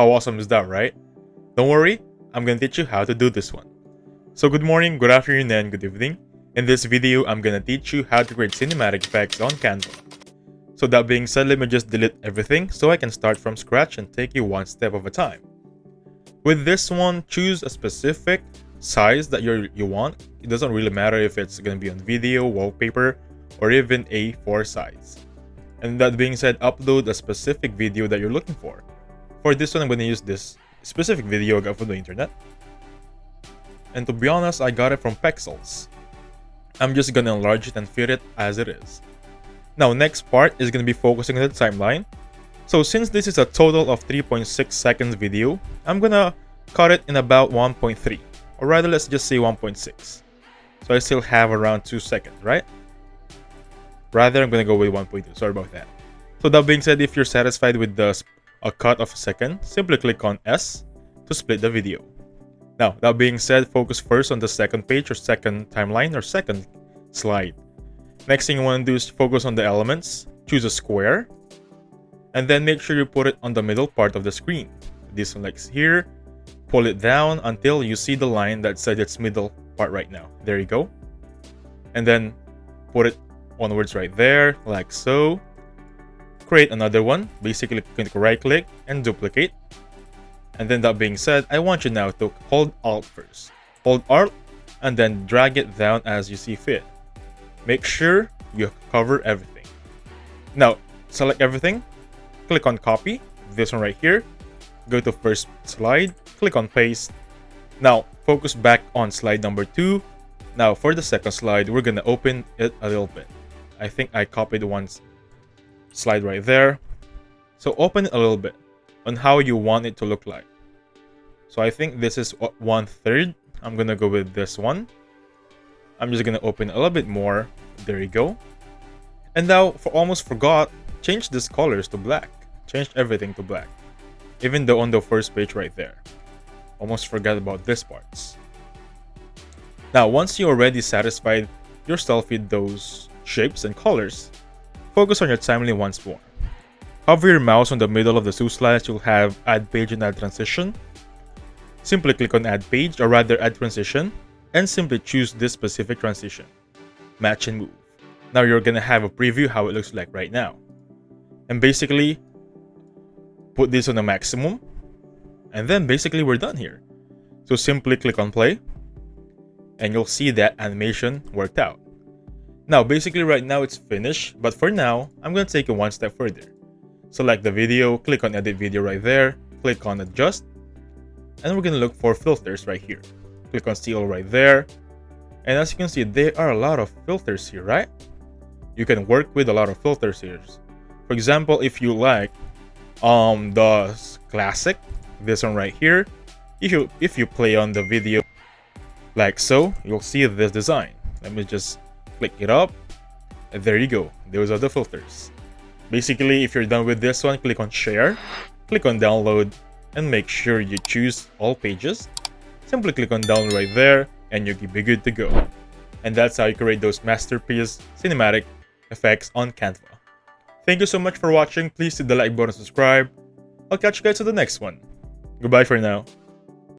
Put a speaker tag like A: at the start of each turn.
A: How awesome is that, right? Don't worry, I'm gonna teach you how to do this one. So good morning, good afternoon, and good evening. In this video, I'm gonna teach you how to create cinematic effects on Canva. So that being said, let me just delete everything so I can start from scratch and take you one step at a time. With this one, choose a specific size that you want. It doesn't really matter if it's gonna be on video, wallpaper, or even A4 size. And that being said, upload a specific video that you're looking for. For this one, I'm gonna use this specific video I got from the internet. And to be honest, I got it from Pexels. I'm just gonna enlarge it and fit it as it is. Now, next part is gonna be focusing on the timeline. So since this is a total of 3.6 seconds video, I'm gonna cut it in about 1.3, or rather let's just say 1.6. So I still have around 2 seconds, right? Rather, I'm gonna go with 1.2, sorry about that. So that being said, if you're satisfied with a cut of a second, simply click on S to split the video. Now, that being said, focus first on the second page or second timeline or second slide. Next thing you want to do is focus on the elements, choose a square, and then make sure you put it on the middle part of the screen. This one like here, pull it down until you see the line that says its middle part right now. There you go. And then put it onwards right there, like so. Create another one, basically click right click and duplicate. And then that being said, I want you now to hold Alt first. Hold Alt and then drag it down as you see fit. Make sure you cover everything. Now, select everything. Click on copy, this one right here. Go to first slide, click on paste. Now, focus back on slide number 2. Now, for the second slide, we're gonna open it a little bit. I think I copied one slide right there. So open it a little bit on how you want it to look like. So I think this is 1/3. I'm gonna go with this one. I'm just gonna open it a little bit more. There you go. And now, almost forgot, change these colors to black. Change everything to black. Even though on the first page right there. Almost forgot about this parts. Now, once you're already satisfied yourself with those shapes and colors, focus on your timeline once more. Hover your mouse on the middle of the two slides, you'll have add page and add transition. Simply click on add page, or rather add transition, and simply choose this specific transition. Match and move. Now you're gonna have a preview how it looks like right now. And basically, put this on the maximum, and then basically we're done here. So simply click on play, and you'll see that animation worked out. Now basically right now it's finished, but for now, I'm gonna take it one step further. Select the video, click on edit video right there, click on adjust, and we're gonna look for filters right here. Click on seal right there, and as you can see, there are a lot of filters here, right? You can work with a lot of filters here. For example, if you like the classic, this one right here, if you play on the video like so, you'll see this design. Let me just click it up, and there you go. Those are the filters. Basically, if you're done with this one, click on share, click on download, and make sure you choose all pages. Simply click on download right there, and you'll be good to go. And that's how you create those masterpiece cinematic effects on Canva. Thank you so much for watching. Please hit the like button and subscribe. I'll catch you guys in the next one. Goodbye for now.